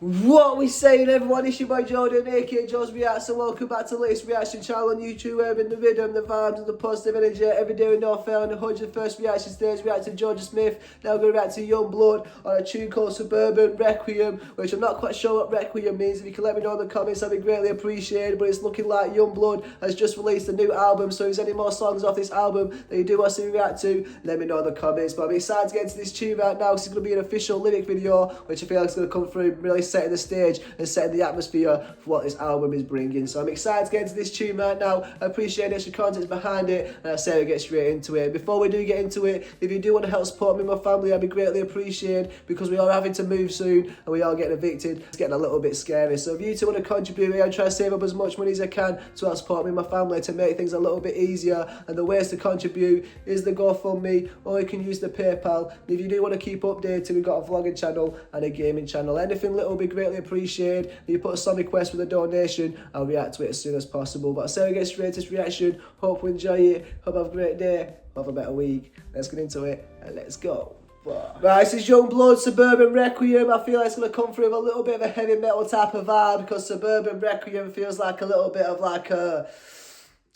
What we saying, everyone? It's your boy Jordan, aka Joe's Reacts, and welcome back to the latest reaction channel on YouTube, where in the rhythm, the vibes, and the positive energy every day with no fail. On the 101st reaction stage, react to Georgia Smith. Now we're going to react to YungBlud on a tune called Suburban, Requiem, which I'm not quite sure what Requiem means. If you can let me know in the comments, I'd be greatly appreciated. But it's looking like YungBlud has just released a new album, so if there's any more songs off this album that you do want to see me react to, let me know in the comments. But I'm excited to get into this tune right now, because it's going to be an official lyric video, which I feel like is going to come through really setting the stage and setting the atmosphere for what this album is bringing. So I'm excited to get into this tune right now. I appreciate the extra content behind it, and I say we get straight into it. Before we do get into it, if you do want to help support me and my family, I'd be greatly appreciated, because we are having to move soon and we are getting evicted. It's getting a little bit scary. So if you two want to contribute, I'm trying to save up as much money as I can to help support me and my family, to make things a little bit easier. And the ways to contribute is the GoFundMe, or you can use the PayPal. And if you do want to keep updated, we've got a vlogging channel and a gaming channel. Anything little will be greatly appreciated. If you put a song request with a donation, I'll react to it as soon as possible. But I say we get straight to this reaction. Hope you enjoy it. Hope you have a great day. Have a better week. Let's get into it and let's go. Right, this is YungBlud, Suburban Requiem. I feel like it's going to come through with a little bit of a heavy metal type of vibe, because Suburban Requiem feels like a little bit of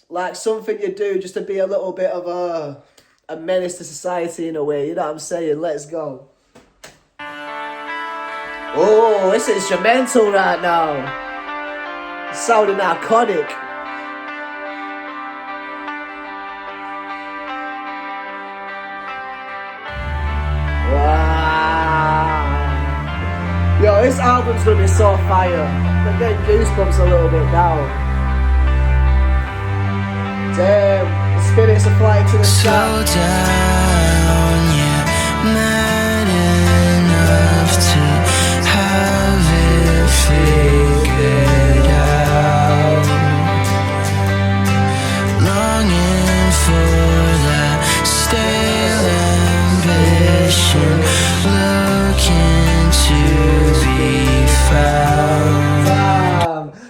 like something you do just to be a little bit of a menace to society in a way. You know what I'm saying? Let's go. Oh, this is instrumental right now. It's sounding iconic. Wow. Yo, this album's gonna be so fire. I'm getting goosebumps a little bit now. Damn, the spirits are flying to the sky. Slow down, yeah, mad enough to have it figured out. Longing for that stale ambition, looking to be found.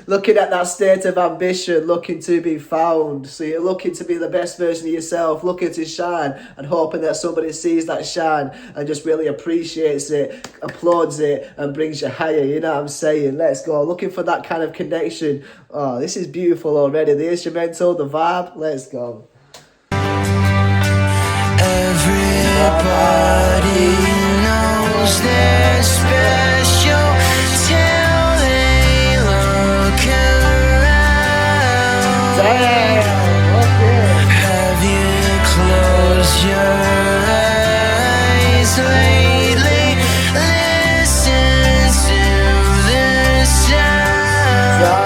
Looking at that state of ambition, looking to be found. So you're looking to be the best version of yourself, looking to shine, and hoping that somebody sees that shine and just really appreciates it, applauds it, and brings you higher. You know what I'm saying? Let's go. Looking for that kind of connection. Oh, this is beautiful already. The instrumental, the vibe. Let's go. Everybody knows they're special till they look around. Damn, okay. Have you closed your eyes lately? Listen to the sounds.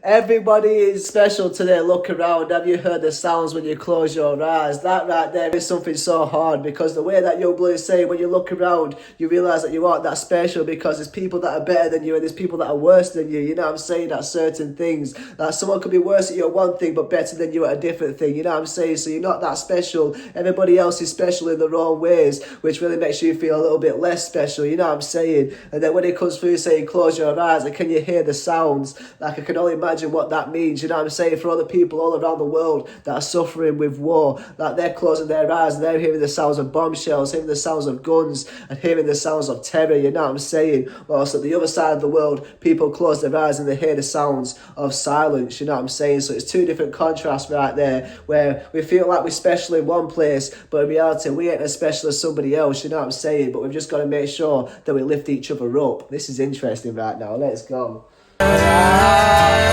Everybody is special to their look around. Have you heard the sounds when you close your eyes? That right there is something so hard, because the way that YungBlud is saying, when you look around, you realise that you aren't that special, because there's people that are better than you and there's people that are worse than you. You know what I'm saying? At certain things. That someone could be worse at you at one thing but better than you at a different thing. You know what I'm saying? So you're not that special. Everybody else is special in their own ways, which really makes you feel a little bit less special. You know what I'm saying? And then when it comes through saying close your eyes, and can you hear the sounds? Like, I can only imagine what that means. You know what I'm saying? For other people all around the world that are suffering with war, that they're closing their eyes and they're hearing the sounds of bombshells, hearing the sounds of guns, and hearing the sounds of terror. You know what I'm saying? Whilst at the other side of the world, people close their eyes and they hear the sounds of silence. You know what I'm saying? So it's two different contrasts right there, where we feel like we're special in one place, but in reality we ain't as special as somebody else. You know what I'm saying? But we've just got to make sure that we lift each other up. This is interesting right now. Let's go. Eyes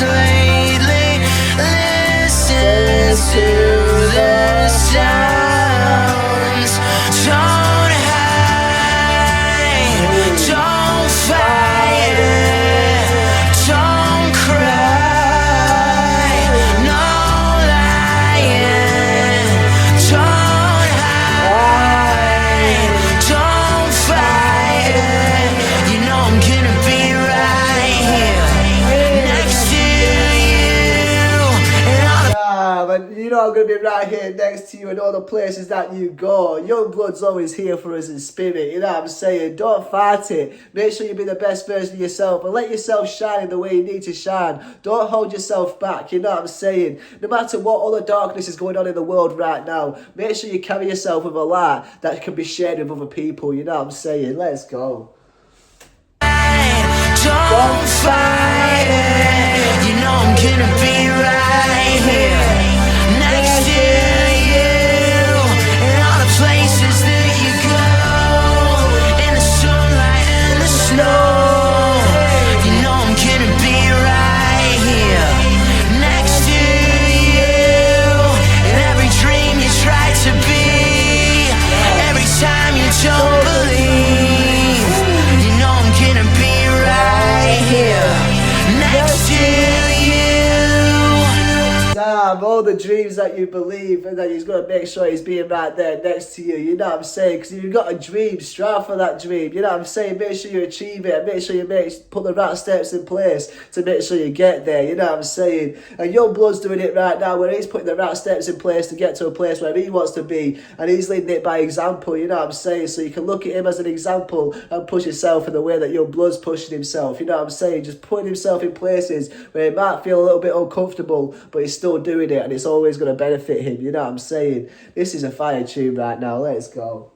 lately, listen to the sounds. Don't hide, don't fight, don't cry, no lying. Don't hide, don't fight. You know I'm gonna be right here next to you, and all the And you know I'm going to be right here next to you in all the places that you go. YungBlud's always here for us in spirit. You know what I'm saying? Don't fight it. Make sure you be the best version of yourself, and let yourself shine in the way you need to shine. Don't hold yourself back. You know what I'm saying? No matter what other darkness is going on in the world right now, make sure you carry yourself with a light that can be shared with other people. You know what I'm saying? Let's go. don't fight it. You know I'm gonna be right here next to you, in all the places that you go, in the sunlight and the snow. You know I'm gonna be right here next to you, in every dream you try to be, every time you don't believe. You know I'm gonna be right here next to you. Damn, all the dreams that you believe, and that he's going to make sure he's being right there next to you, you know what I'm saying? Because if you've got a dream, strive for that dream, you know what I'm saying? Make sure you achieve it, and make sure you put the right steps in place to make sure you get there, you know what I'm saying? And YungBlud's doing it right now, where he's putting the right steps in place to get to a place where he wants to be, and he's leading it by example, you know what I'm saying? So you can look at him as an example and push yourself in the way that YungBlud's pushing himself, you know what I'm saying? Just putting himself in places where he might feel a little bit uncomfortable, but he's still doing it, and it's always going to benefit him, you know what I'm saying? This is a fire tune right now, let's go.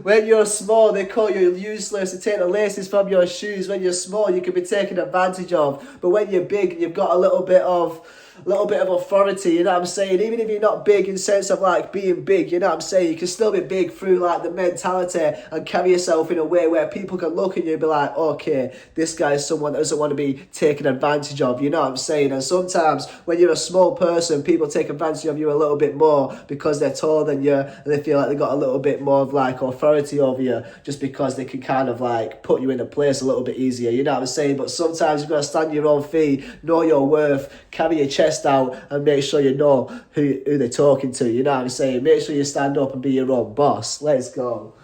When you're small, they call you useless to take the laces from your shoes. When you're small, you can be taken advantage of. But when you're big, you've got a little bit of authority, you know what I'm saying? Even if you're not big in sense of like being big, you know what I'm saying? You can still be big through like the mentality and carry yourself in a way where people can look at you and be like, okay, this guy is someone that doesn't want to be taken advantage of, you know what I'm saying? And sometimes when you're a small person, people take advantage of you a little bit more because they're taller than you, and they feel like they got a little bit more of like authority over you just because they can kind of like put you in a place a little bit easier, you know what I'm saying? But sometimes you've got to stand on your own feet, know your worth, carry your chest out, and make sure you know who they're talking to, you know what I'm saying? Make sure you stand up and be your own boss. Let's go.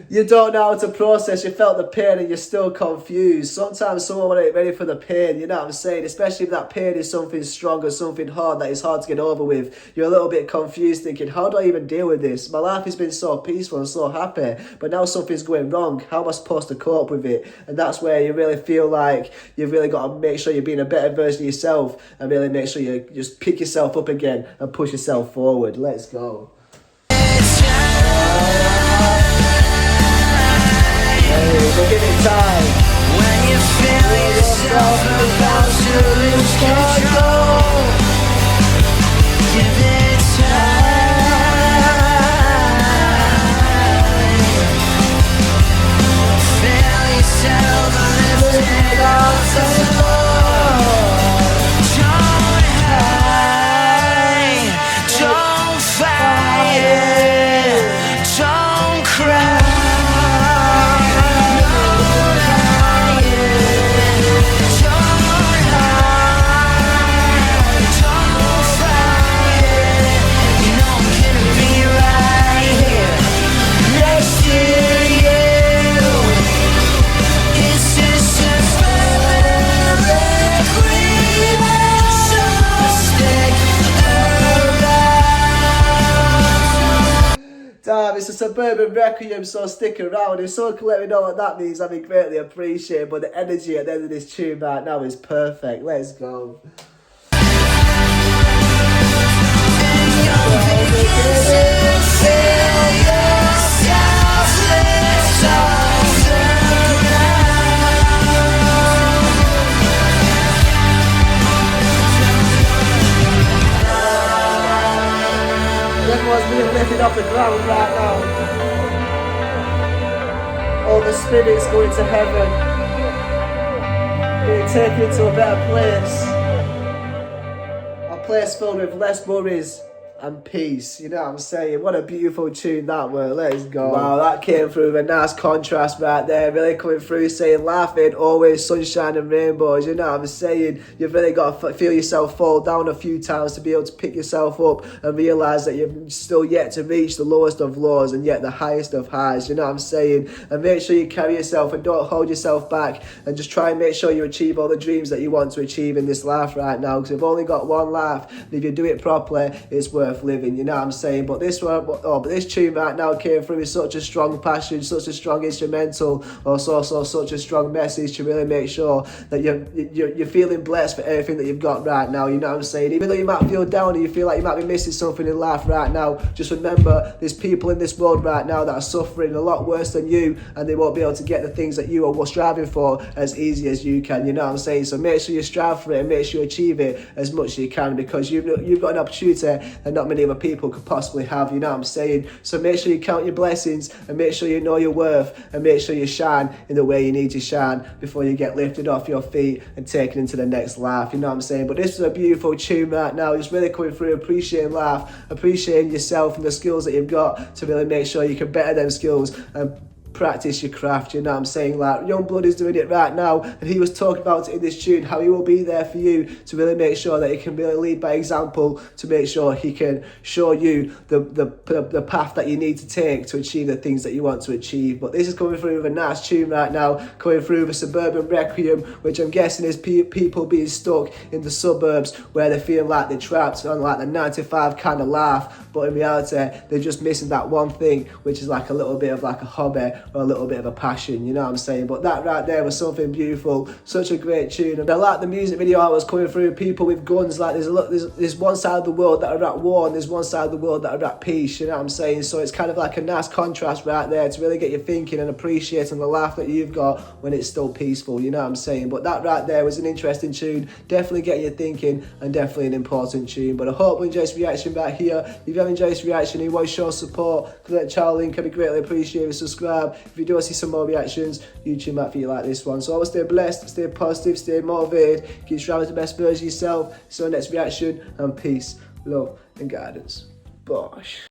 You don't know how to process, you felt the pain and you're still confused. Sometimes someone ain't ready for the pain, you know what I'm saying? Especially if that pain is something strong or something hard that is hard to get over with. You're a little bit confused thinking, how do I even deal with this? My life has been so peaceful and so happy, but now something's going wrong. How am I supposed to cope with it? And that's where you really feel like you've really got to make sure you're being a better version of yourself and really make sure you just pick yourself up again and push yourself forward. Let's go. We're giving time. When you feel yourself about to lose control, give it time. Feel yourself lifted off the floor. Don't hide, don't fight, don't cry. Damn, it's a Suburban Requiem, so stick around. If someone can let me know what that means, I'd be greatly appreciated. But the energy at the end of this tune right now is perfect. Let's go. Everyone's being lifted off the ground right now. All the spirits going to heaven, being taken to a better place. A place filled with less worries, and peace. You know what I'm saying? What a beautiful tune that was. Let's go. Wow, that came through with a nice contrast right there. Really coming through saying laughing, always sunshine and rainbows. You know what I'm saying? You've really got to feel yourself fall down a few times to be able to pick yourself up and realise that you've still yet to reach the lowest of lows and yet the highest of highs. You know what I'm saying? And make sure you carry yourself and don't hold yourself back, and just try and make sure you achieve all the dreams that you want to achieve in this life right now, because we've only got one life, and if you do it properly, it's worth living. You know what I'm saying? But this one, but this tune right now came through with such a strong passion, such a strong instrumental, also such a strong message to really make sure that you're feeling blessed for everything that you've got right now. You know what I'm saying? Even though you might feel down and you feel like you might be missing something in life right now, just remember there's people in this world right now that are suffering a lot worse than you, and they won't be able to get the things that you are striving for as easy as you can. You know what I'm saying? So make sure you strive for it and make sure you achieve it as much as you can, because you've got an opportunity that not many other people could possibly have. You know what I'm saying? So make sure you count your blessings and make sure you know your worth, and make sure you shine in the way you need to shine before you get lifted off your feet and taken into the next life. You know what I'm saying? But this is a beautiful tune right now. It's really coming through appreciating life, appreciating yourself and the skills that you've got to really make sure you can better them skills and practice your craft. You know what I'm saying? Like YungBlud is doing it right now, and he was talking about it in this tune, how he will be there for you to really make sure that he can really lead by example, to make sure he can show you the path that you need to take to achieve the things that you want to achieve. But this is coming through with a nice tune right now, coming through with Suburban Requiem, which I'm guessing is people being stuck in the suburbs where they feel like they're trapped on like the 9 to 5 kind of life, but in reality they're just missing that one thing, which is like a little bit of like a hobby or a little bit of a passion. You know what I'm saying? But that right there was something beautiful, such a great tune. And I like the music video I was coming through, people with guns. Like there's one side of the world that are at war, and there's one side of the world that are at peace. You know what I'm saying? So it's kind of like a nice contrast right there to really get you thinking and appreciating the life that you've got when it's still peaceful. You know what I'm saying? But that right there was an interesting tune, definitely getting you thinking, and definitely an important tune. But I hope you enjoyed this reaction back here. If you have enjoyed this reaction and you want to show support, click that channel link, I'd be greatly appreciated. Subscribe if you do want to see some more reactions. YouTube might feel like this one. So always stay blessed, stay positive, stay motivated, keep striving to the best version of yourself. See you next reaction, and peace, love and guidance. Bosh.